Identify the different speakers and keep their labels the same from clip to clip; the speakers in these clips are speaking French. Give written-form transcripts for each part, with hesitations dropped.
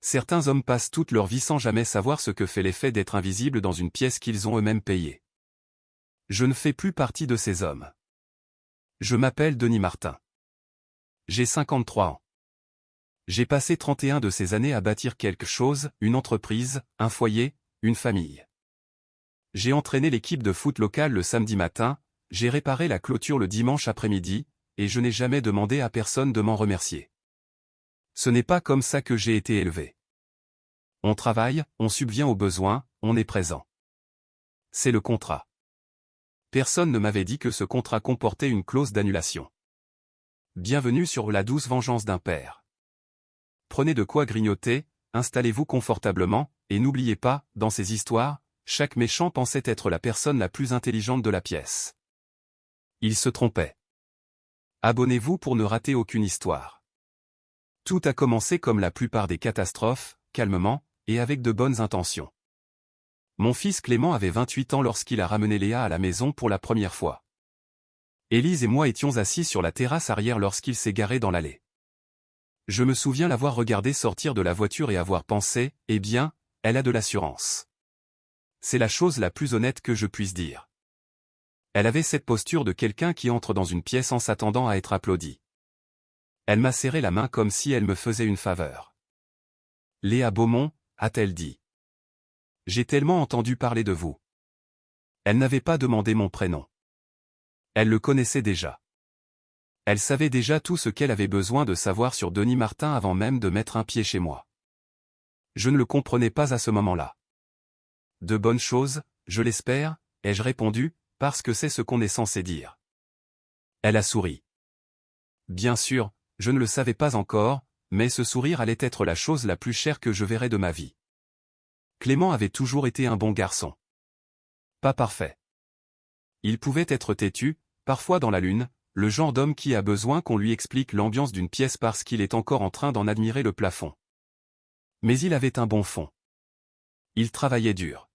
Speaker 1: Certains hommes passent toute leur vie sans jamais savoir ce que fait l'effet d'être invisible dans une pièce qu'ils ont eux-mêmes payée. Je ne fais plus partie de ces hommes. Je m'appelle Denis Martin. J'ai 53 ans. J'ai passé 31 de ces années à bâtir quelque chose, une entreprise, un foyer, une famille. J'ai entraîné l'équipe de foot locale le samedi matin, j'ai réparé la clôture le dimanche après-midi, et je n'ai jamais demandé à personne de m'en remercier. Ce n'est pas comme ça que j'ai été élevé. On travaille, on subvient aux besoins, on est présent. C'est le contrat. Personne ne m'avait dit que ce contrat comportait une clause d'annulation. Bienvenue sur la douce vengeance d'un père. Prenez de quoi grignoter, installez-vous confortablement, et n'oubliez pas, dans ces histoires, chaque méchant pensait être la personne la plus intelligente de la pièce. Il se trompait. Abonnez-vous pour ne rater aucune histoire. Tout a commencé comme la plupart des catastrophes, calmement, et avec de bonnes intentions. Mon fils Clément avait 28 ans lorsqu'il a ramené Léa à la maison pour la première fois. Élise et moi étions assis sur la terrasse arrière lorsqu'il s'est garé dans l'allée. Je me souviens l'avoir regardé sortir de la voiture et avoir pensé, eh bien, elle a de l'assurance. C'est la chose la plus honnête que je puisse dire. Elle avait cette posture de quelqu'un qui entre dans une pièce en s'attendant à être applaudi. Elle m'a serré la main comme si elle me faisait une faveur. Léa Beaumont, a-t-elle dit. J'ai tellement entendu parler de vous. Elle n'avait pas demandé mon prénom. Elle le connaissait déjà. Elle savait déjà tout ce qu'elle avait besoin de savoir sur Denis Martin avant même de mettre un pied chez moi. Je ne le comprenais pas à ce moment-là. De bonnes choses, je l'espère, ai-je répondu, parce que c'est ce qu'on est censé dire. Elle a souri. Bien sûr, je ne le savais pas encore, mais ce sourire allait être la chose la plus chère que je verrais de ma vie. Clément avait toujours été un bon garçon. Pas parfait. Il pouvait être têtu, parfois dans la lune, le genre d'homme qui a besoin qu'on lui explique l'ambiance d'une pièce parce qu'il est encore en train d'en admirer le plafond. Mais il avait un bon fond. Il travaillait dur.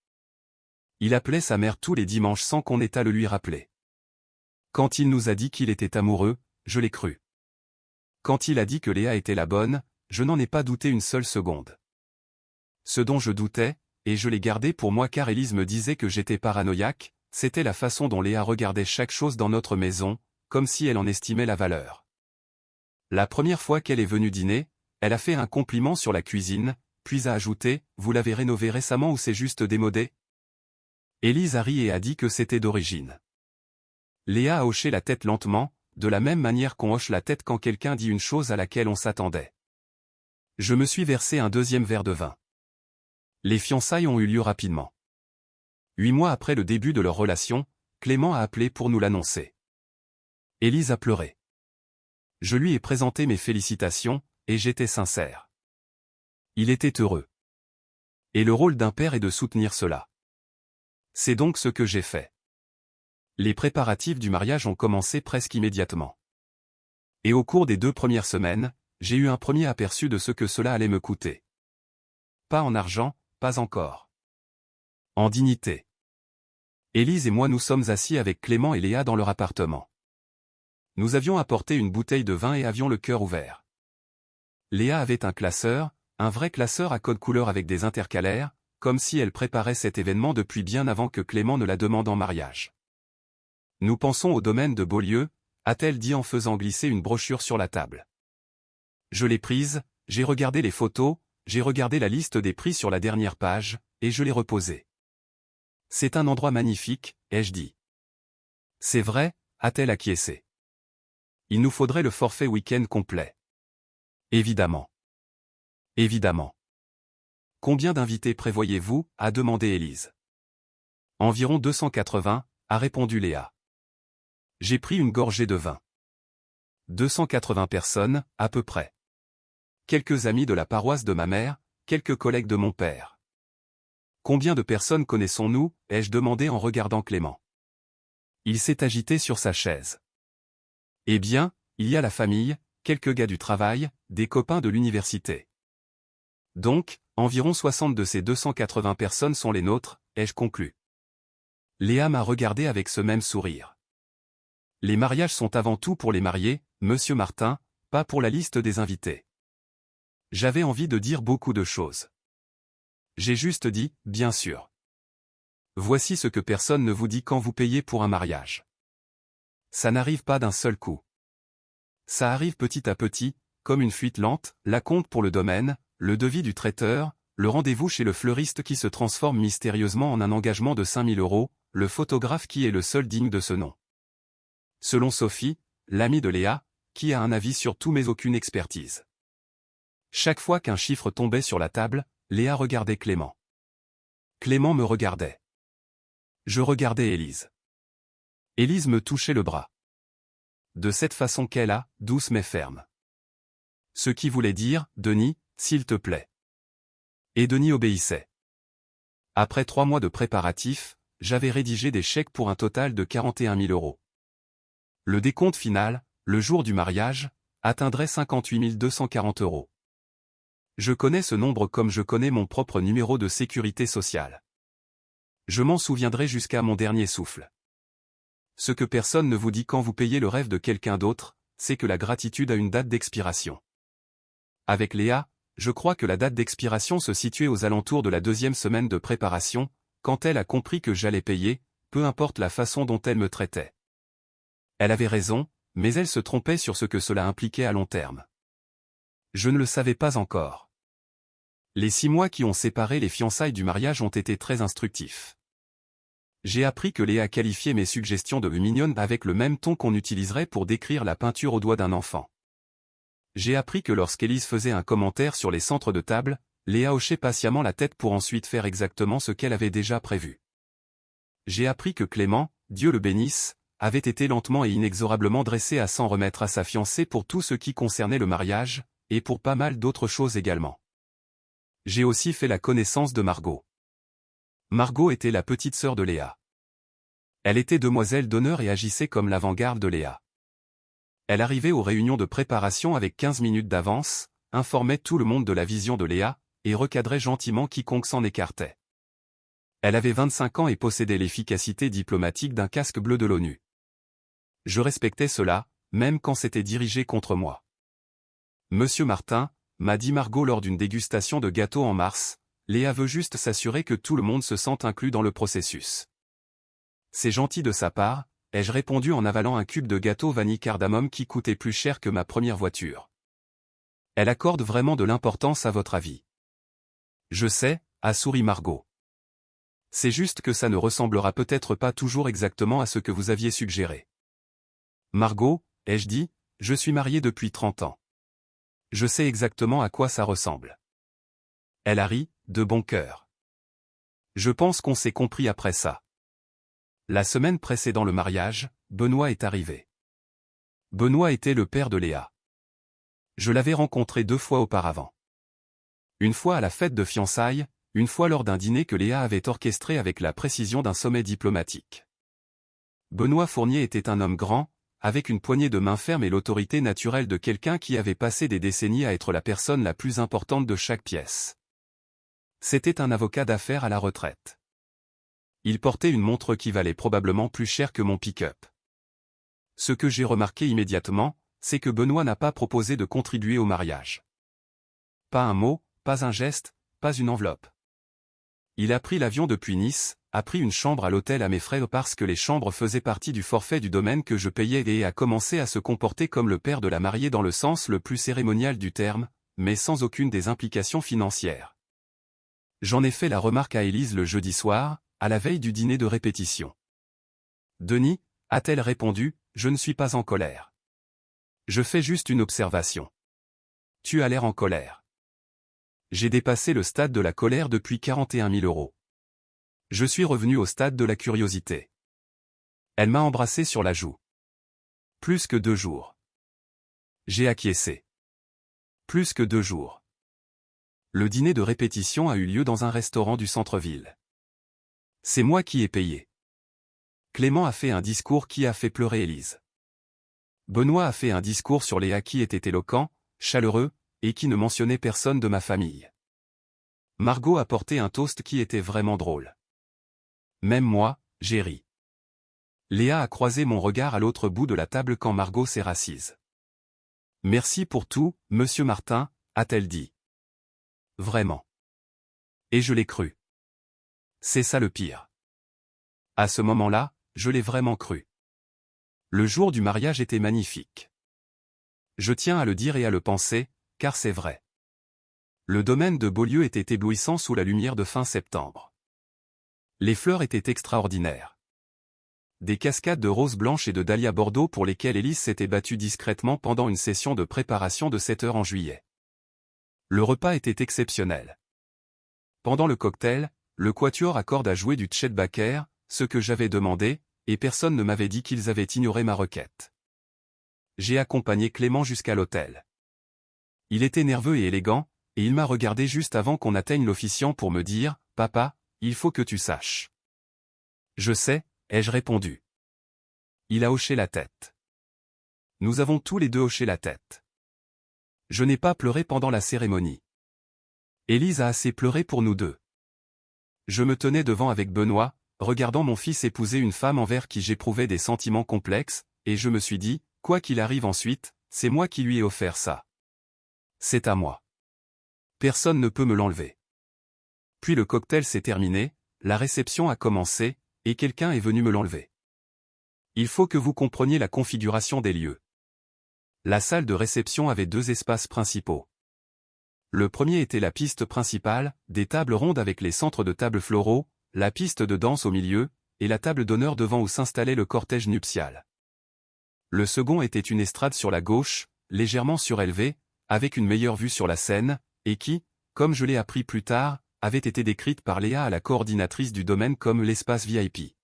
Speaker 1: Il appelait sa mère tous les dimanches sans qu'on ait à le lui rappeler. Quand il nous a dit qu'il était amoureux, je l'ai cru. Quand il a dit que Léa était la bonne, je n'en ai pas douté une seule seconde. Ce dont je doutais, et je l'ai gardé pour moi car Élise me disait que j'étais paranoïaque, c'était la façon dont Léa regardait chaque chose dans notre maison, comme si elle en estimait la valeur. La première fois qu'elle est venue dîner, elle a fait un compliment sur la cuisine, puis a ajouté « Vous l'avez rénovée récemment ou c'est juste démodé ?» Élise a ri et a dit que c'était d'origine. Léa a hoché la tête lentement, de la même manière qu'on hoche la tête quand quelqu'un dit une chose à laquelle on s'attendait. Je me suis versé un deuxième verre de vin. Les fiançailles ont eu lieu rapidement. 8 mois après le début de leur relation, Clément a appelé pour nous l'annoncer. Élise a pleuré. Je lui ai présenté mes félicitations, et j'étais sincère. Il était heureux. Et le rôle d'un père est de soutenir cela. C'est donc ce que j'ai fait. Les préparatifs du mariage ont commencé presque immédiatement. Et au cours des 2 premières semaines, j'ai eu un premier aperçu de ce que cela allait me coûter. Pas en argent, pas encore. En dignité. Élise et moi nous sommes assis avec Clément et Léa dans leur appartement. Nous avions apporté une bouteille de vin et avions le cœur ouvert. Léa avait un classeur, un vrai classeur à code couleur avec des intercalaires, comme si elle préparait cet événement depuis bien avant que Clément ne la demande en mariage. Nous pensons au domaine de Beaulieu, a-t-elle dit en faisant glisser une brochure sur la table. Je l'ai prise, j'ai regardé les photos, j'ai regardé la liste des prix sur la dernière page, et je l'ai reposée. C'est un endroit magnifique, ai-je dit. C'est vrai, a-t-elle acquiescé. Il nous faudrait le forfait week-end complet. Évidemment. Évidemment. Combien d'invités prévoyez-vous, a demandé Élise. Environ 280, a répondu Léa. J'ai pris une gorgée de vin. 280 personnes, à peu près. Quelques amis de la paroisse de ma mère, quelques collègues de mon père. Combien de personnes connaissons-nous, ai-je demandé en regardant Clément. Il s'est agité sur sa chaise. Eh bien, il y a la famille, quelques gars du travail, des copains de l'université. Donc, environ 60 de ces 280 personnes sont les nôtres, ai-je conclu. Léa m'a regardé avec ce même sourire. Les mariages sont avant tout pour les mariés, monsieur Martin, pas pour la liste des invités. J'avais envie de dire beaucoup de choses. J'ai juste dit, bien sûr. Voici ce que personne ne vous dit quand vous payez pour un mariage. Ça n'arrive pas d'un seul coup. Ça arrive petit à petit, comme une fuite lente, l'acompte pour le domaine, le devis du traiteur, le rendez-vous chez le fleuriste qui se transforme mystérieusement en un engagement de 5000 €, le photographe qui est le seul digne de ce nom. Selon Sophie, l'amie de Léa, qui a un avis sur tout mais aucune expertise. Chaque fois qu'un chiffre tombait sur la table, Léa regardait Clément. Clément me regardait. Je regardais Élise. Élise me touchait le bras. De cette façon qu'elle a, douce mais ferme. Ce qui voulait dire, Denis, s'il te plaît. Et Denis obéissait. Après 3 mois de préparatifs, j'avais rédigé des chèques pour un total de 41 000 €. Le décompte final, le jour du mariage, atteindrait 58 240 €. Je connais ce nombre comme je connais mon propre numéro de sécurité sociale. Je m'en souviendrai jusqu'à mon dernier souffle. Ce que personne ne vous dit quand vous payez le rêve de quelqu'un d'autre, c'est que la gratitude a une date d'expiration. Avec Léa, je crois que la date d'expiration se situait aux alentours de la 2e semaine de préparation, quand elle a compris que j'allais payer, peu importe la façon dont elle me traitait. Elle avait raison, mais elle se trompait sur ce que cela impliquait à long terme. Je ne le savais pas encore. Les 6 mois qui ont séparé les fiançailles du mariage ont été très instructifs. J'ai appris que Léa qualifiait mes suggestions de mignonnes avec le même ton qu'on utiliserait pour décrire la peinture au doigt d'un enfant. J'ai appris que lorsqu'Élise faisait un commentaire sur les centres de table, Léa hochait patiemment la tête pour ensuite faire exactement ce qu'elle avait déjà prévu. J'ai appris que Clément, Dieu le bénisse, avait été lentement et inexorablement dressé à s'en remettre à sa fiancée pour tout ce qui concernait le mariage, et pour pas mal d'autres choses également. J'ai aussi fait la connaissance de Margot. Margot était la petite sœur de Léa. Elle était demoiselle d'honneur et agissait comme l'avant-garde de Léa. Elle arrivait aux réunions de préparation avec 15 minutes d'avance, informait tout le monde de la vision de Léa, et recadrait gentiment quiconque s'en écartait. Elle avait 25 ans et possédait l'efficacité diplomatique d'un casque bleu de l'ONU. Je respectais cela, même quand c'était dirigé contre moi. Monsieur Martin, m'a dit Margot lors d'une dégustation de gâteaux en mars, Léa veut juste s'assurer que tout le monde se sente inclus dans le processus. C'est gentil de sa part, ai-je répondu en avalant un cube de gâteau vanille cardamome qui coûtait plus cher que ma première voiture. Elle accorde vraiment de l'importance à votre avis. Je sais, a souri Margot. C'est juste que ça ne ressemblera peut-être pas toujours exactement à ce que vous aviez suggéré. Margot, ai-je dit, je suis mariée depuis 30 ans. Je sais exactement à quoi ça ressemble. Elle a ri, de bon cœur. Je pense qu'on s'est compris après ça. La semaine précédant le mariage, Benoît est arrivé. Benoît était le père de Léa. Je l'avais rencontré 2 fois auparavant. Une fois à la fête de fiançailles, une fois lors d'un dîner que Léa avait orchestré avec la précision d'un sommet diplomatique. Benoît Fournier était un homme grand, avec une poignée de main ferme et l'autorité naturelle de quelqu'un qui avait passé des décennies à être la personne la plus importante de chaque pièce. C'était un avocat d'affaires à la retraite. Il portait une montre qui valait probablement plus cher que mon pick-up. Ce que j'ai remarqué immédiatement, c'est que Benoît n'a pas proposé de contribuer au mariage. Pas un mot, pas un geste, pas une enveloppe. Il a pris l'avion depuis Nice, a pris une chambre à l'hôtel à mes frais parce que les chambres faisaient partie du forfait du domaine que je payais et a commencé à se comporter comme le père de la mariée dans le sens le plus cérémonial du terme, mais sans aucune des implications financières. J'en ai fait la remarque à Élise le jeudi soir, à la veille du dîner de répétition. Denis, a-t-elle répondu, je ne suis pas en colère. Je fais juste une observation. Tu as l'air en colère. J'ai dépassé le stade de la colère depuis 41 000 €. Je suis revenu au stade de la curiosité. Elle m'a embrassé sur la joue. Plus que 2 jours. J'ai acquiescé. Plus que 2 jours. Le dîner de répétition a eu lieu dans un restaurant du centre-ville. C'est moi qui ai payé. Clément a fait un discours qui a fait pleurer Élise. Benoît a fait un discours sur Léa qui était éloquent, chaleureux, et qui ne mentionnait personne de ma famille. Margot a porté un toast qui était vraiment drôle. Même moi, j'ai ri. Léa a croisé mon regard à l'autre bout de la table quand Margot s'est rassise. Merci pour tout, monsieur Martin, a-t-elle dit. vraiment. Et je l'ai cru. C'est ça le pire. À ce moment-là, je l'ai vraiment cru. Le jour du mariage était magnifique. Je tiens à le dire et à le penser, car c'est vrai. Le domaine de Beaulieu était éblouissant sous la lumière de fin septembre. Les fleurs étaient extraordinaires. Des cascades de roses blanches et de dahlias bordeaux pour lesquelles Élise s'était battue discrètement pendant une session de préparation de 7 heures en juillet. Le repas était exceptionnel. Pendant le cocktail, le quatuor à cordes a joué du Chet Baker, ce que j'avais demandé, et personne ne m'avait dit qu'ils avaient ignoré ma requête. J'ai accompagné Clément jusqu'à l'hôtel. Il était nerveux et élégant, et il m'a regardé juste avant qu'on atteigne l'officiant pour me dire « Papa, il faut que tu saches. » « Je sais », ai-je répondu. Il a hoché la tête. Nous avons tous les deux hoché la tête. Je n'ai pas pleuré pendant la cérémonie. Élise a assez pleuré pour nous deux. Je me tenais devant avec Benoît, regardant mon fils épouser une femme envers qui j'éprouvais des sentiments complexes, et je me suis dit, quoi qu'il arrive ensuite, c'est moi qui lui ai offert ça. C'est à moi. Personne ne peut me l'enlever. Puis le cocktail s'est terminé, la réception a commencé, et quelqu'un est venu me l'enlever. Il faut que vous compreniez la configuration des lieux. La salle de réception avait 2 espaces principaux. Le premier était la piste principale, des tables rondes avec les centres de tables floraux, la piste de danse au milieu, et la table d'honneur devant où s'installait le cortège nuptial. Le second était une estrade sur la gauche, légèrement surélevée, avec une meilleure vue sur la scène, et qui, comme je l'ai appris plus tard, avait été décrite par Léa à la coordinatrice du domaine comme l'espace VIP.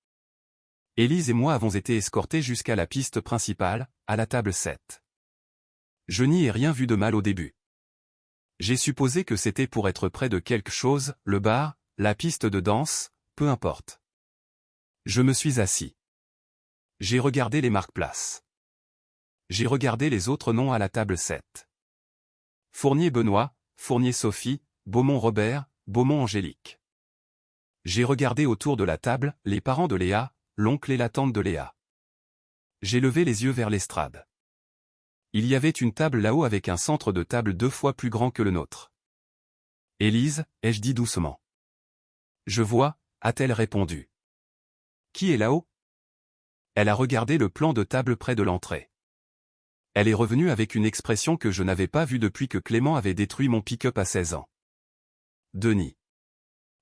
Speaker 1: Élise et moi avons été escortés jusqu'à la piste principale, à la table 7. Je n'y ai rien vu de mal au début. J'ai supposé que c'était pour être près de quelque chose, le bar, la piste de danse, peu importe. Je me suis assis. J'ai regardé les marque-places. J'ai regardé les autres noms à la table 7. Fournier Benoît, Fournier Sophie, Beaumont Robert, Beaumont Angélique. J'ai regardé autour de la table, les parents de Léa, l'oncle et la tante de Léa. J'ai levé les yeux vers l'estrade. Il y avait une table là-haut avec un centre de table 2 fois plus grand que le nôtre. Élise, ai-je dit doucement. Je vois, a-t-elle répondu. Qui est là-haut? Elle a regardé le plan de table près de l'entrée. Elle est revenue avec une expression que je n'avais pas vue depuis que Clément avait détruit mon pick-up à 16 ans. Denis.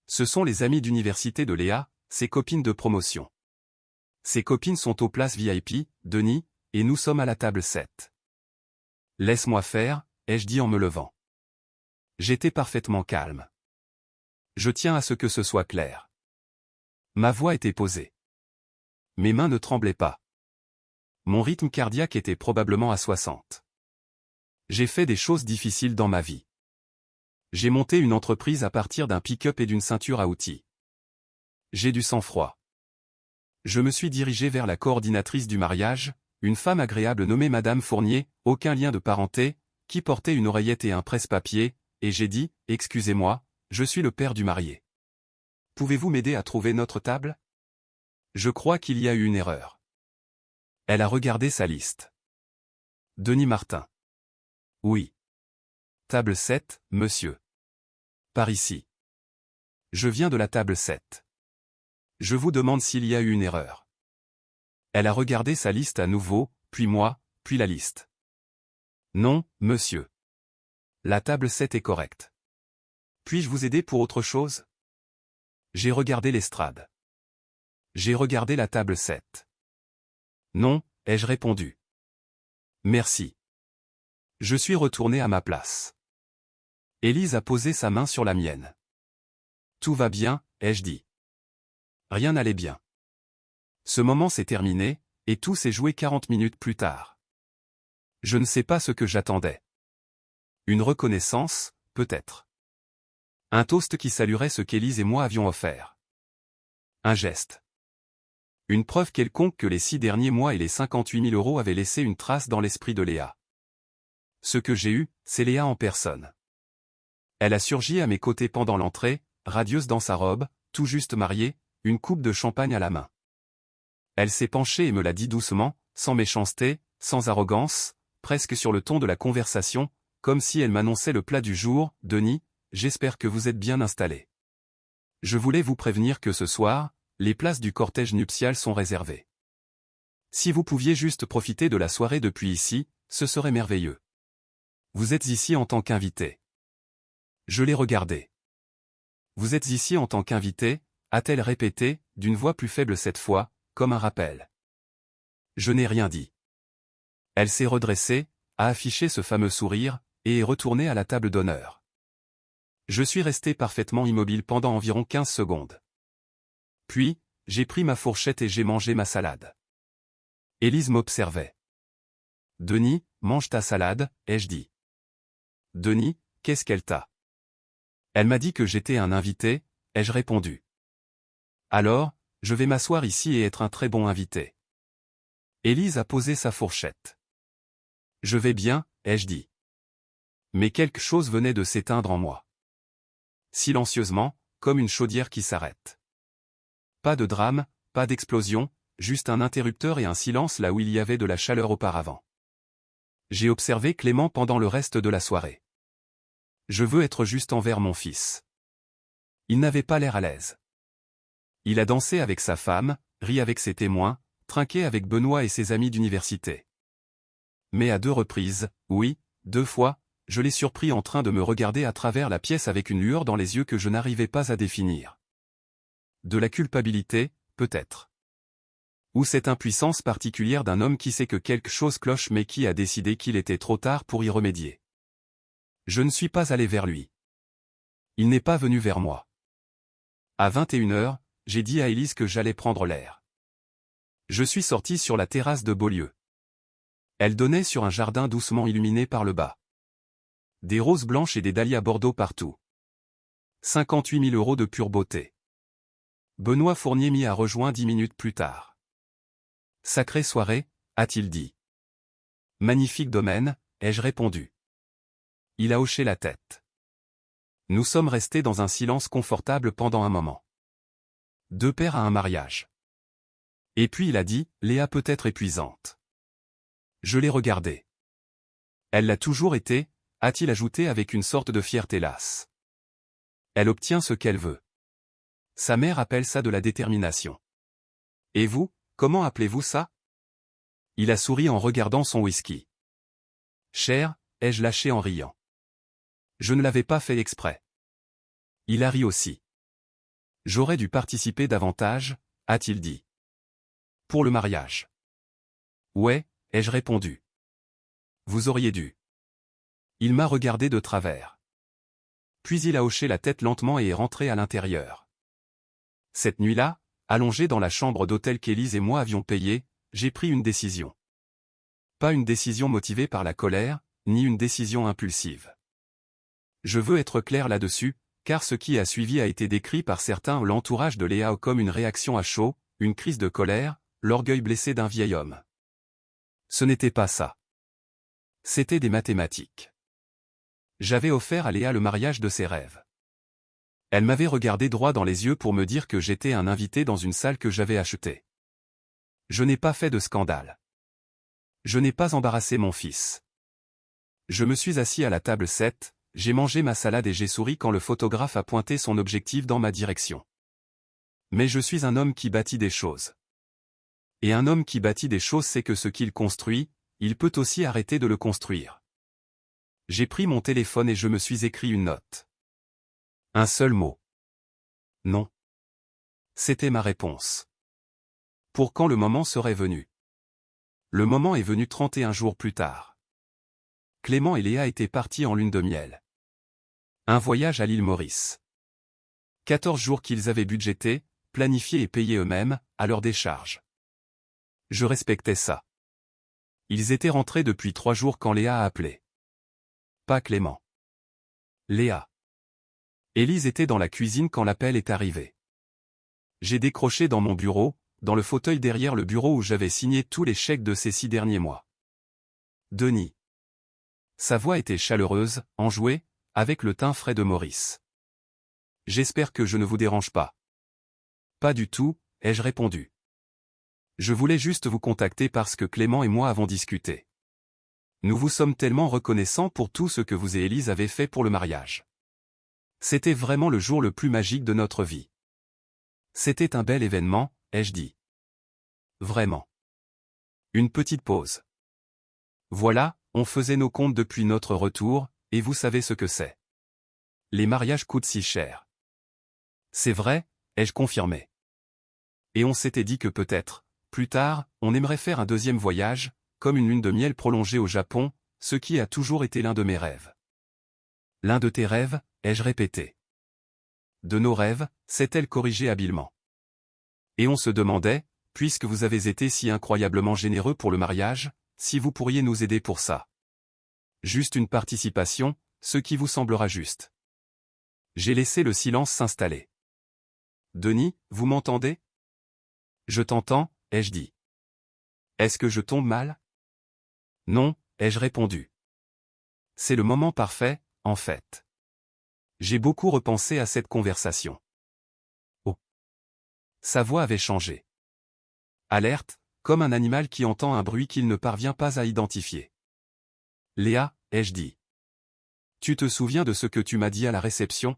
Speaker 1: Ce sont les amis d'université de Léa, ses copines de promotion. Ses copines sont aux places VIP, Denis, et nous sommes à la table 7. Laisse-moi faire, ai-je dit en me levant. J'étais parfaitement calme. Je tiens à ce que ce soit clair. Ma voix était posée. Mes mains ne tremblaient pas. Mon rythme cardiaque était probablement à 60. J'ai fait des choses difficiles dans ma vie. J'ai monté une entreprise à partir d'un pick-up et d'une ceinture à outils. J'ai du sang-froid. Je me suis dirigé vers la coordinatrice du mariage, une femme agréable nommée Madame Fournier, aucun lien de parenté, qui portait une oreillette et un presse-papier, et j'ai dit, « Excusez-moi, je suis le père du marié. Pouvez-vous m'aider à trouver notre table? Je crois qu'il y a eu une erreur. » Elle a regardé sa liste. Denis Martin. Oui. Table 7, monsieur. Par ici. Je viens de la table 7. Je vous demande s'il y a eu une erreur. Elle a regardé sa liste à nouveau, puis moi, puis la liste. Non, monsieur. La table 7 est correcte. Puis-je vous aider pour autre chose? J'ai regardé l'estrade. J'ai regardé la table 7. Non, ai-je répondu. Merci. Je suis retourné à ma place. Élise a posé sa main sur la mienne. Tout va bien, ai-je dit. Rien n'allait bien. Ce moment s'est terminé, et tout s'est joué 40 minutes plus tard. Je ne sais pas ce que j'attendais. Une reconnaissance, peut-être. Un toast qui saluerait ce qu'Élise et moi avions offert. Un geste. Une preuve quelconque que les 6 derniers mois et les 58 000 € avaient laissé une trace dans l'esprit de Léa. Ce que j'ai eu, c'est Léa en personne. Elle a surgi à mes côtés pendant l'entrée, radieuse dans sa robe, tout juste mariée, une coupe de champagne à la main. Elle s'est penchée et me l'a dit doucement, sans méchanceté, sans arrogance, presque sur le ton de la conversation, comme si elle m'annonçait le plat du jour. Denis, j'espère que vous êtes bien installés. Je voulais vous prévenir que ce soir, les places du cortège nuptial sont réservées. Si vous pouviez juste profiter de la soirée depuis ici, ce serait merveilleux. Vous êtes ici en tant qu'invité. Je l'ai regardé. Vous êtes ici en tant qu'invité, a-t-elle répété, d'une voix plus faible cette fois, comme un rappel. Je n'ai rien dit. Elle s'est redressée, a affiché ce fameux sourire, et est retournée à la table d'honneur. Je suis resté parfaitement immobile pendant environ 15 secondes. Puis, j'ai pris ma fourchette et j'ai mangé ma salade. Élise m'observait. « Denis, mange ta salade, ai-je dit. »« Denis, qu'est-ce qu'elle t'a » ?»« Elle m'a dit que j'étais un invité, ai-je répondu. »« Alors, je vais m'asseoir ici et être un très bon invité. » Élise a posé sa fourchette. « Je vais bien, ai-je dit. » Mais quelque chose venait de s'éteindre en moi. Silencieusement, comme une chaudière qui s'arrête. Pas de drame, pas d'explosion, juste un interrupteur et un silence là où il y avait de la chaleur auparavant. J'ai observé Clément pendant le reste de la soirée. Je veux être juste envers mon fils. Il n'avait pas l'air à l'aise. Il a dansé avec sa femme, ri avec ses témoins, trinqué avec Benoît et ses amis d'université. Mais à 2 reprises, oui, 2 fois, je l'ai surpris en train de me regarder à travers la pièce avec une lueur dans les yeux que je n'arrivais pas à définir. De la culpabilité, peut-être. Ou cette impuissance particulière d'un homme qui sait que quelque chose cloche mais qui a décidé qu'il était trop tard pour y remédier. Je ne suis pas allé vers lui. Il n'est pas venu vers moi. À 21h, j'ai dit à Élise que j'allais prendre l'air. Je suis sorti sur la terrasse de Beaulieu. Elle donnait sur un jardin doucement illuminé par le bas. Des roses blanches et des dahlias bordeaux partout. 58 000 € de pure beauté. Benoît Fournier m'y a rejoint 10 minutes plus tard. Sacrée soirée, a-t-il dit. Magnifique domaine, ai-je répondu. Il a hoché la tête. Nous sommes restés dans un silence confortable pendant un moment. 2 pères à un mariage. Et puis il a dit, Léa peut être épuisante. Je l'ai regardée. Elle l'a toujours été, a-t-il ajouté avec une sorte de fierté lasse. Elle obtient ce qu'elle veut. Sa mère appelle ça de la détermination. Et vous, comment appelez-vous ça? Il a souri en regardant son whisky. Cher, ai-je lâché en riant. Je ne l'avais pas fait exprès. Il a ri aussi. J'aurais dû participer davantage, a-t-il dit. Pour le mariage. Ouais, ai-je répondu. Vous auriez dû. Il m'a regardé de travers. Puis il a hoché la tête lentement et est rentré à l'intérieur. Cette nuit-là, allongé dans la chambre d'hôtel qu'Élise et moi avions payée, j'ai pris une décision. Pas une décision motivée par la colère, ni une décision impulsive. Je veux être clair là-dessus, car ce qui a suivi a été décrit par certains ou l'entourage de Léa comme une réaction à chaud, une crise de colère, l'orgueil blessé d'un vieil homme. Ce n'était pas ça. C'était des mathématiques. J'avais offert à Léa le mariage de ses rêves. Elle m'avait regardé droit dans les yeux pour me dire que j'étais un invité dans une salle que j'avais achetée. Je n'ai pas fait de scandale. Je n'ai pas embarrassé mon fils. Je me suis assis à la table 7, j'ai mangé ma salade et j'ai souri quand le photographe a pointé son objectif dans ma direction. Mais je suis un homme qui bâtit des choses. Et un homme qui bâtit des choses sait que ce qu'il construit, il peut aussi arrêter de le construire. J'ai pris mon téléphone et je me suis écrit une note. Un seul mot. Non. C'était ma réponse. Pour quand le moment serait venu? Le moment est venu 31 jours plus tard. Clément et Léa étaient partis en lune de miel. Un voyage à l'île Maurice. 14 jours qu'ils avaient budgétés, planifiés et payés eux-mêmes, à leur décharge. Je respectais ça. Ils étaient rentrés depuis 3 jours quand Léa a appelé. Pas Clément. Léa. Élise était dans la cuisine quand l'appel est arrivé. J'ai décroché dans mon bureau, dans le fauteuil derrière le bureau où j'avais signé tous les chèques de ces 6 derniers mois. Denis. Sa voix était chaleureuse, enjouée, avec le teint frais de Maurice. J'espère que je ne vous dérange pas. Pas du tout, ai-je répondu. Je voulais juste vous contacter parce que Clément et moi avons discuté. Nous vous sommes tellement reconnaissants pour tout ce que vous et Élise avez fait pour le mariage. C'était vraiment le jour le plus magique de notre vie. C'était un bel événement, ai-je dit. Vraiment. Une petite pause. Voilà, on faisait nos comptes depuis notre retour, et vous savez ce que c'est. Les mariages coûtent si cher. C'est vrai, ai-je confirmé. Et on s'était dit que peut-être, plus tard, on aimerait faire un deuxième voyage, comme une lune de miel prolongée au Japon, ce qui a toujours été l'un de mes rêves. L'un de tes rêves, ai-je répété. De nos rêves, s'est-elle corrigée habilement. Et on se demandait, puisque vous avez été si incroyablement généreux pour le mariage, si vous pourriez nous aider pour ça. Juste une participation, ce qui vous semblera juste. J'ai laissé le silence s'installer. Denis, vous m'entendez? Je t'entends, ai-je dit. Est-ce que je tombe mal? Non, ai-je répondu. C'est le moment parfait, en fait. J'ai beaucoup repensé à cette conversation. Oh. Sa voix avait changé. Alerte, comme un animal qui entend un bruit qu'il ne parvient pas à identifier. Léa, ai-je dit. Tu te souviens de ce que tu m'as dit à la réception?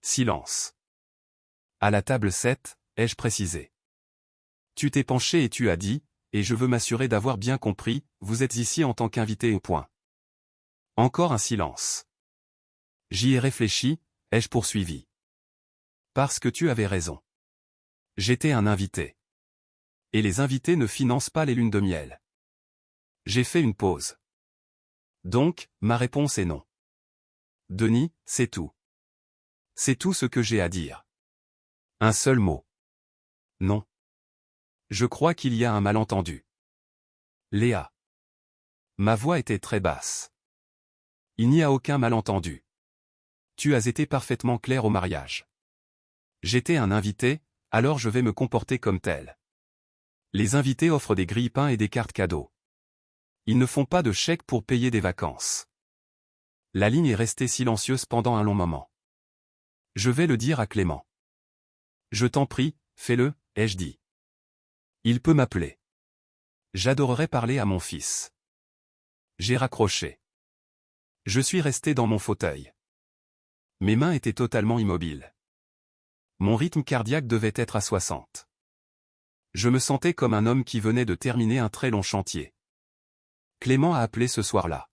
Speaker 1: Silence. À la table 7, ai-je précisé. Tu t'es penché et tu as dit, et je veux m'assurer d'avoir bien compris, vous êtes ici en tant qu'invité au point. Encore un silence. J'y ai réfléchi, ai-je poursuivi. Parce que tu avais raison. J'étais un invité. Et les invités ne financent pas les lunes de miel. J'ai fait une pause. Donc, ma réponse est non. Denis, c'est tout. C'est tout ce que j'ai à dire. Un seul mot. Non. Je crois qu'il y a un malentendu. Léa. Ma voix était très basse. Il n'y a aucun malentendu. Tu as été parfaitement clair au mariage. J'étais un invité, alors je vais me comporter comme tel. Les invités offrent des grille-pains et des cartes cadeaux. Ils ne font pas de chèques pour payer des vacances. La ligne est restée silencieuse pendant un long moment. Je vais le dire à Clément. Je t'en prie, fais-le, ai-je dit. Il peut m'appeler. J'adorerais parler à mon fils. J'ai raccroché. Je suis resté dans mon fauteuil. Mes mains étaient totalement immobiles. Mon rythme cardiaque devait être à 60. Je me sentais comme un homme qui venait de terminer un très long chantier. Clément a appelé ce soir-là.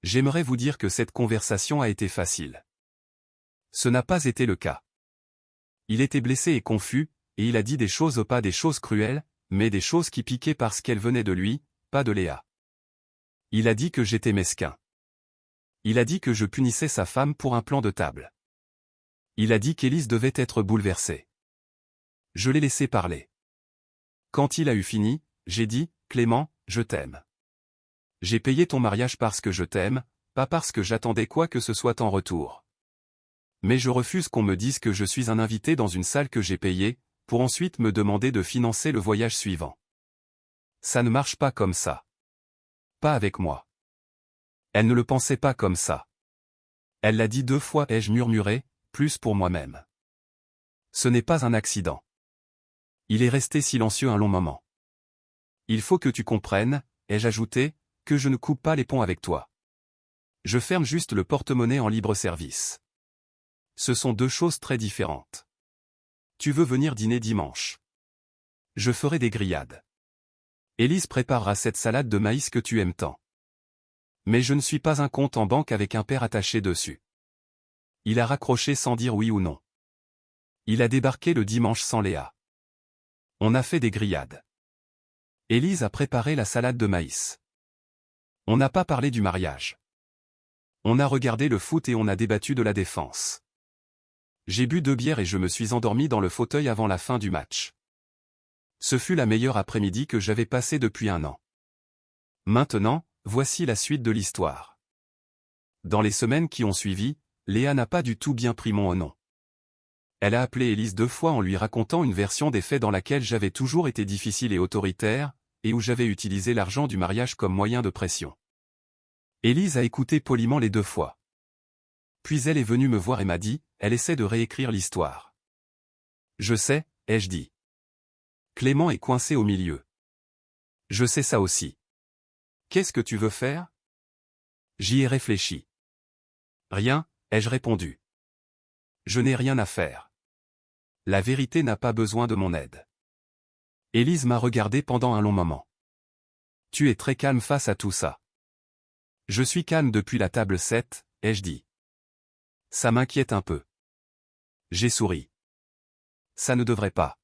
Speaker 1: J'aimerais vous dire que cette conversation a été facile. Ce n'a pas été le cas. Il était blessé et confus, et il a dit des choses pas des choses cruelles, mais des choses qui piquaient parce qu'elles venaient de lui, pas de Léa. Il a dit que j'étais mesquin. Il a dit que je punissais sa femme pour un plan de table. Il a dit qu'Élise devait être bouleversée. Je l'ai laissé parler. Quand il a eu fini, j'ai dit, Clément, je t'aime. J'ai payé ton mariage parce que je t'aime, pas parce que j'attendais quoi que ce soit en retour. Mais je refuse qu'on me dise que je suis un invité dans une salle que j'ai payée, pour ensuite me demander de financer le voyage suivant. Ça ne marche pas comme ça. Pas avec moi. Elle ne le pensait pas comme ça. Elle l'a dit 2 fois, ai-je murmuré, plus pour moi-même. Ce n'est pas un accident. Il est resté silencieux un long moment. Il faut que tu comprennes, ai-je ajouté, que je ne coupe pas les ponts avec toi. Je ferme juste le porte-monnaie en libre service. Ce sont 2 choses très différentes. Tu veux venir dîner dimanche. Je ferai des grillades. Élise préparera cette salade de maïs que tu aimes tant. Mais je ne suis pas un compte en banque avec un père attaché dessus. Il a raccroché sans dire oui ou non. Il a débarqué le dimanche sans Léa. On a fait des grillades. Élise a préparé la salade de maïs. On n'a pas parlé du mariage. On a regardé le foot et on a débattu de la défense. J'ai bu 2 bières et je me suis endormi dans le fauteuil avant la fin du match. Ce fut la meilleure après-midi que j'avais passée depuis 1 an. Maintenant, voici la suite de l'histoire. Dans les semaines qui ont suivi, Léa n'a pas du tout bien pris mon nom. Elle a appelé Élise 2 fois en lui racontant une version des faits dans laquelle j'avais toujours été difficile et autoritaire, et où j'avais utilisé l'argent du mariage comme moyen de pression. Élise a écouté poliment les 2 fois. Puis elle est venue me voir et m'a dit, elle essaie de réécrire l'histoire. Je sais, ai-je dit. Clément est coincé au milieu. Je sais ça aussi. Qu'est-ce que tu veux faire? J'y ai réfléchi. Rien, ai-je répondu. Je n'ai rien à faire. La vérité n'a pas besoin de mon aide. Élise m'a regardé pendant un long moment. Tu es très calme face à tout ça. Je suis calme depuis la table 7, ai-je dit. Ça m'inquiète un peu. J'ai souri. Ça ne devrait pas.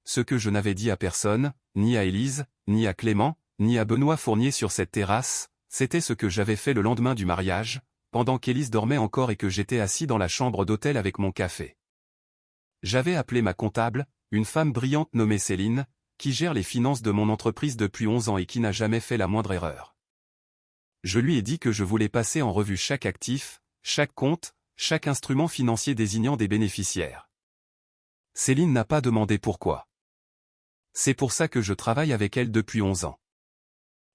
Speaker 1: Ce que je n'avais dit à personne, ni à Élise, ni à Clément, ni à Benoît Fournier sur cette terrasse, c'était ce que j'avais fait le lendemain du mariage, pendant qu'Élise dormait encore et que j'étais assis dans la chambre d'hôtel avec mon café. J'avais appelé ma comptable, une femme brillante nommée Céline, qui gère les finances de mon entreprise depuis 11 ans et qui n'a jamais fait la moindre erreur. Je lui ai dit que je voulais passer en revue chaque actif, chaque compte, chaque instrument financier désignant des bénéficiaires. Céline n'a pas demandé pourquoi. C'est pour ça que je travaille avec elle depuis 11 ans.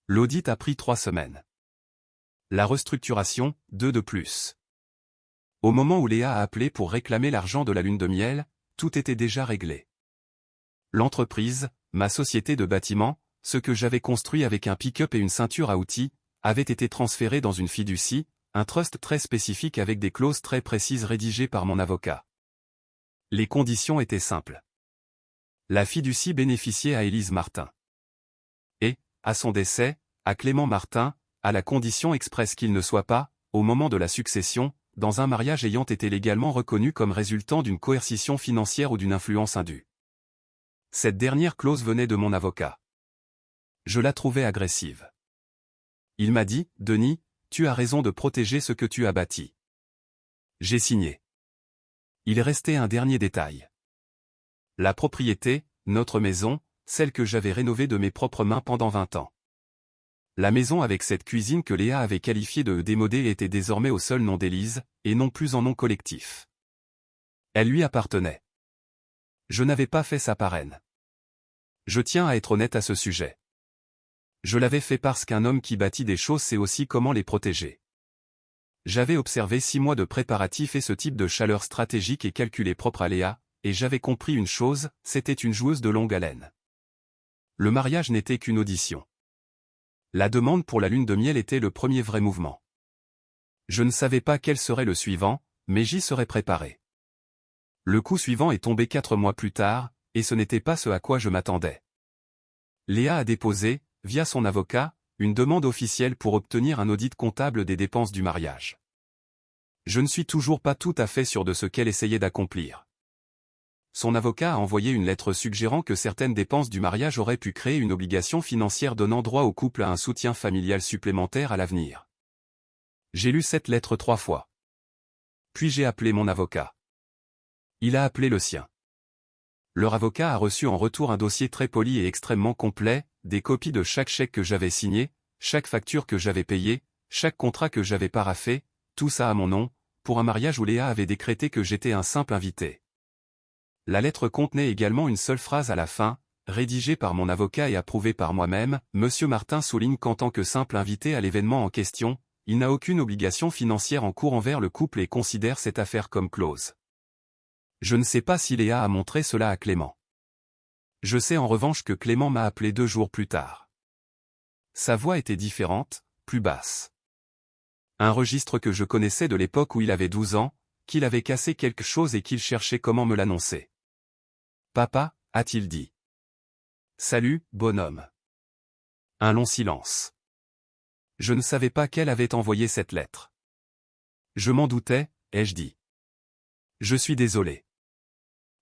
Speaker 1: L'audit a pris 3 semaines. La restructuration, 2 de plus. Au moment où Léa a appelé pour réclamer l'argent de la lune de miel, tout était déjà réglé. L'entreprise, ma société de bâtiment, ce que j'avais construit avec un pick-up et une ceinture à outils, avait été transféré dans une fiducie, un trust très spécifique avec des clauses très précises rédigées par mon avocat. Les conditions étaient simples. La fiducie bénéficiait à Élise Martin. Et, à son décès, à Clément Martin, à la condition expresse qu'il ne soit pas, au moment de la succession, dans un mariage ayant été légalement reconnu comme résultant d'une coercition financière ou d'une influence indue. Cette dernière clause venait de mon avocat. Je la trouvais agressive. Il m'a dit, « Denis, tu as raison de protéger ce que tu as bâti. » J'ai signé. Il restait un dernier détail. La propriété, notre maison, celle que j'avais rénovée de mes propres mains pendant 20 ans. La maison avec cette cuisine que Léa avait qualifiée de démodée était désormais au seul nom d'Élise, et non plus en nom collectif. Elle lui appartenait. Je n'avais pas fait sa parraine. Je tiens à être honnête à ce sujet. Je l'avais fait parce qu'un homme qui bâtit des choses sait aussi comment les protéger. J'avais observé 6 mois de préparatifs et ce type de chaleur stratégique et calculé propre à Léa, et j'avais compris une chose, c'était une joueuse de longue haleine. Le mariage n'était qu'une audition. La demande pour la lune de miel était le premier vrai mouvement. Je ne savais pas quel serait le suivant, mais j'y serais préparé. Le coup suivant est tombé 4 mois plus tard, et ce n'était pas ce à quoi je m'attendais. Léa a déposé, via son avocat, une demande officielle pour obtenir un audit comptable des dépenses du mariage. Je ne suis toujours pas tout à fait sûr de ce qu'elle essayait d'accomplir. Son avocat a envoyé une lettre suggérant que certaines dépenses du mariage auraient pu créer une obligation financière donnant droit au couple à un soutien familial supplémentaire à l'avenir. J'ai lu cette lettre 3 fois. Puis j'ai appelé mon avocat. Il a appelé le sien. Leur avocat a reçu en retour un dossier très poli et extrêmement complet, des copies de chaque chèque que j'avais signé, chaque facture que j'avais payée, chaque contrat que j'avais paraphé, tout ça à mon nom, pour un mariage où Léa avait décrété que j'étais un simple invité. La lettre contenait également une seule phrase à la fin, rédigée par mon avocat et approuvée par moi-même. Monsieur Martin souligne qu'en tant que simple invité à l'événement en question, il n'a aucune obligation financière en cours envers le couple et considère cette affaire comme close. Je ne sais pas si Léa a montré cela à Clément. Je sais en revanche que Clément m'a appelé 2 jours plus tard. Sa voix était différente, plus basse. Un registre que je connaissais de l'époque où il avait 12 ans, qu'il avait cassé quelque chose et qu'il cherchait comment me l'annoncer. « Papa » a-t-il dit. « Salut, bonhomme. » Un long silence. Je ne savais pas qu'elle avait envoyé cette lettre. Je m'en doutais, ai-je dit. Je suis désolé.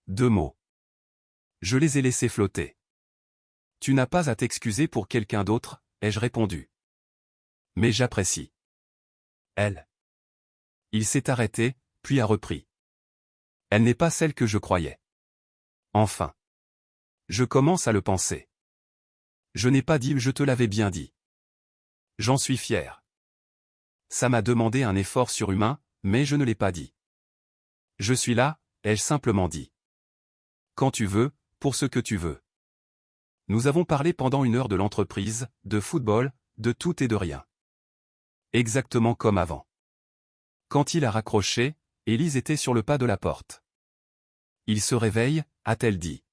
Speaker 1: 2 mots. Je les ai laissés flotter. Tu n'as pas à t'excuser pour quelqu'un d'autre, ai-je répondu. Mais j'apprécie. Elle. Il s'est arrêté, puis a repris. Elle n'est pas celle que je croyais. Enfin. Je commence à le penser. Je n'ai pas dit « je te l'avais bien dit ». J'en suis fier. Ça m'a demandé un effort surhumain, mais je ne l'ai pas dit. Je suis là, ai-je simplement dit. Quand tu veux, pour ce que tu veux. Nous avons parlé pendant 1 heure de l'entreprise, de football, de tout et de rien. Exactement comme avant. Quand il a raccroché, Élise était sur le pas de la porte. Il se réveille, a-t-elle dit.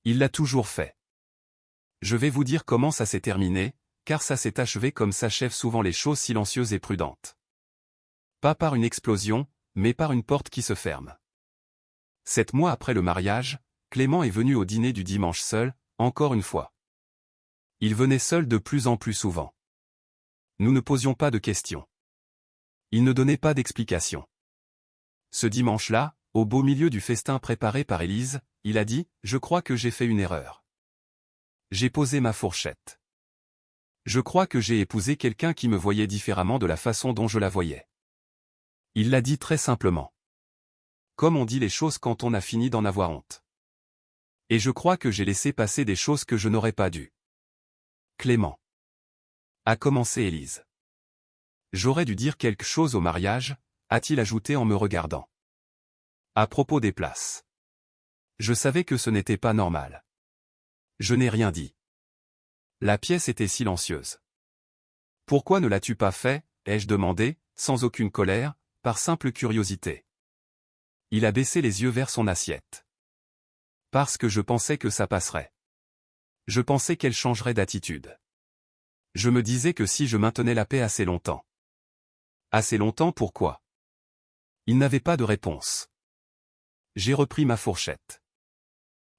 Speaker 1: Il l'a toujours fait. Je vais vous dire comment ça s'est terminé, car ça s'est achevé comme s'achèvent souvent les choses silencieuses et prudentes. Pas par une explosion, mais par une porte qui se ferme. 7 mois après le mariage, Clément est venu au dîner du dimanche seul, encore une fois. Il venait seul de plus en plus souvent. Nous ne posions pas de questions. Il ne donnait pas d'explications. Ce dimanche-là, au beau milieu du festin préparé par Élise, il a dit « Je crois que j'ai fait une erreur. J'ai posé ma fourchette. Je crois que j'ai épousé quelqu'un qui me voyait différemment de la façon dont je la voyais. » Il l'a dit très simplement. Comme on dit les choses quand on a fini d'en avoir honte. Et je crois que j'ai laissé passer des choses que je n'aurais pas dû. Clément. A commencé Élise. J'aurais dû dire quelque chose au mariage, a-t-il ajouté en me regardant. À propos des places. Je savais que ce n'était pas normal. Je n'ai rien dit. La pièce était silencieuse. Pourquoi ne l'as-tu pas fait, ai-je demandé, sans aucune colère, par simple curiosité. Il a baissé les yeux vers son assiette. Parce que je pensais que ça passerait. Je pensais qu'elle changerait d'attitude. Je me disais que si je maintenais la paix assez longtemps. Assez longtemps pourquoi? Il n'avait pas de réponse. J'ai repris ma fourchette.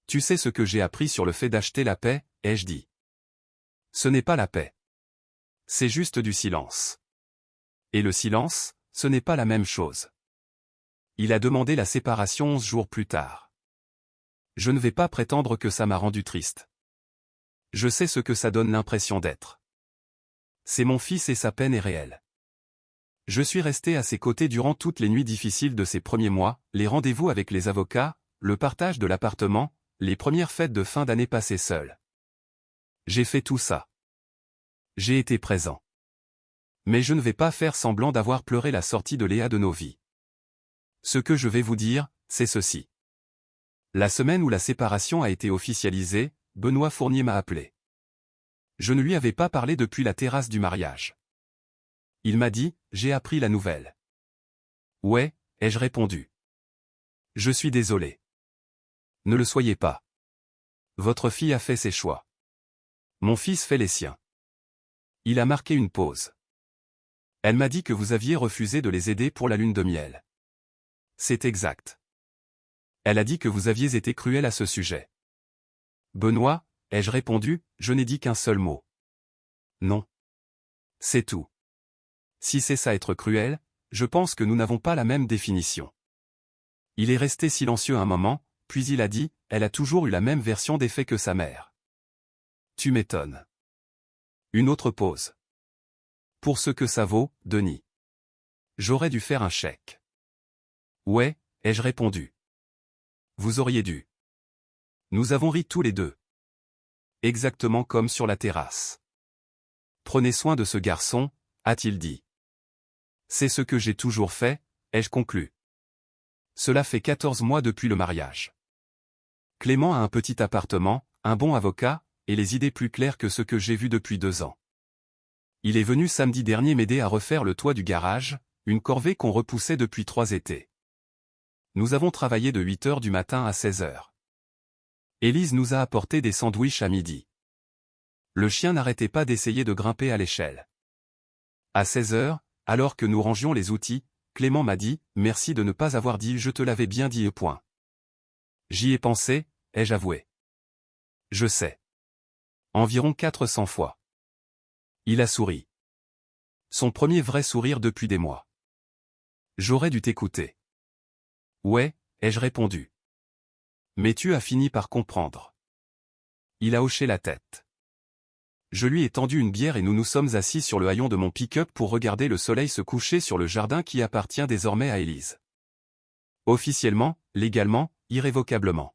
Speaker 1: Tu sais ce que j'ai appris sur le fait d'acheter la paix, ai-je dit. Ce n'est pas la paix. C'est juste du silence. Et le silence, ce n'est pas la même chose. Il a demandé la séparation 11 jours plus tard. Je ne vais pas prétendre que ça m'a rendu triste. Je sais ce que ça donne l'impression d'être. C'est mon fils et sa peine est réelle. Je suis resté à ses côtés durant toutes les nuits difficiles de ces premiers mois, les rendez-vous avec les avocats, le partage de l'appartement, les premières fêtes de fin d'année passées seul. J'ai fait tout ça. J'ai été présent. Mais je ne vais pas faire semblant d'avoir pleuré la sortie de Léa de nos vies. Ce que je vais vous dire, c'est ceci. La semaine où la séparation a été officialisée, Benoît Fournier m'a appelé. Je ne lui avais pas parlé depuis la terrasse du mariage. Il m'a dit, j'ai appris la nouvelle. Ouais, ai-je répondu. Je suis désolé. Ne le soyez pas. Votre fille a fait ses choix. Mon fils fait les siens. Il a marqué une pause. Elle m'a dit que vous aviez refusé de les aider pour la lune de miel. C'est exact. Elle a dit que vous aviez été cruel à ce sujet. Benoît, ai-je répondu, je n'ai dit qu'un seul mot. Non. C'est tout. Si c'est ça être cruel, je pense que nous n'avons pas la même définition. Il est resté silencieux un moment, puis il a dit, elle a toujours eu la même version des faits que sa mère. Tu m'étonnes. Une autre pause. Pour ce que ça vaut, Denis. J'aurais dû faire un chèque. Ouais, ai-je répondu. Vous auriez dû. Nous avons ri tous les deux. Exactement comme sur la terrasse. Prenez soin de ce garçon, a-t-il dit. C'est ce que j'ai toujours fait, ai-je conclu. Cela fait 14 mois depuis le mariage. Clément a un petit appartement, un bon avocat, et les idées plus claires que ce que j'ai vu depuis 2 ans. Il est venu samedi dernier m'aider à refaire le toit du garage, une corvée qu'on repoussait depuis 3 étés. Nous avons travaillé de 8 heures du matin à 16 heures. Élise nous a apporté des sandwichs à midi. Le chien n'arrêtait pas d'essayer de grimper à l'échelle. À 16 heures, alors que nous rangions les outils, Clément m'a dit « Merci de ne pas avoir dit je te l'avais bien dit et point. » J'y ai pensé, ai-je avoué. Je sais. Environ 400 fois. Il a souri. Son premier vrai sourire depuis des mois. J'aurais dû t'écouter. Ouais, ai-je répondu. Mais tu as fini par comprendre. Il a hoché la tête. Je lui ai tendu une bière et nous nous sommes assis sur le haillon de mon pick-up pour regarder le soleil se coucher sur le jardin qui appartient désormais à Élise. Officiellement, légalement, irrévocablement.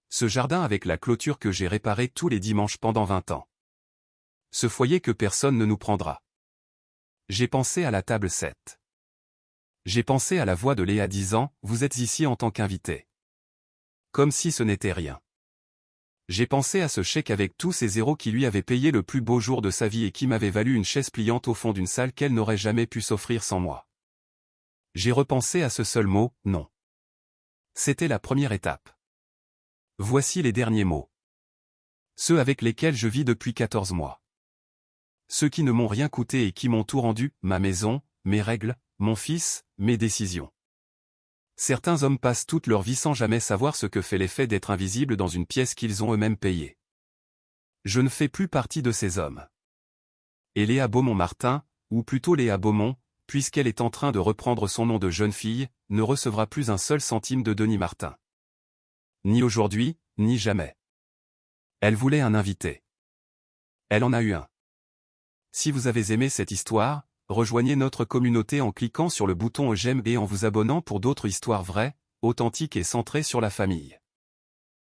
Speaker 1: Ce jardin avec la clôture que j'ai réparée tous les dimanches pendant 20 ans. Ce foyer que personne ne nous prendra. J'ai pensé à la table 7. J'ai pensé à la voix de Léa disant « Vous êtes ici en tant qu'invité. » Comme si ce n'était rien. J'ai pensé à ce chèque avec tous ces zéros qui lui avaient payé le plus beau jour de sa vie et qui m'avait valu une chaise pliante au fond d'une salle qu'elle n'aurait jamais pu s'offrir sans moi. J'ai repensé à ce seul mot, non. C'était la première étape. Voici les derniers mots. Ceux avec lesquels je vis depuis 14 mois. Ceux qui ne m'ont rien coûté et qui m'ont tout rendu, ma maison, mes règles, mon fils, mes décisions. Certains hommes passent toute leur vie sans jamais savoir ce que fait l'effet d'être invisible dans une pièce qu'ils ont eux-mêmes payée. Je ne fais plus partie de ces hommes. Et Léa Beaumont-Martin, ou plutôt Léa Beaumont, puisqu'elle est en train de reprendre son nom de jeune fille, ne recevra plus un seul centime de Denis Martin. Ni aujourd'hui, ni jamais. Elle voulait un invité. Elle en a eu un. Si vous avez aimé cette histoire, rejoignez notre communauté en cliquant sur le bouton j'aime et en vous abonnant pour d'autres histoires vraies, authentiques et centrées sur la famille.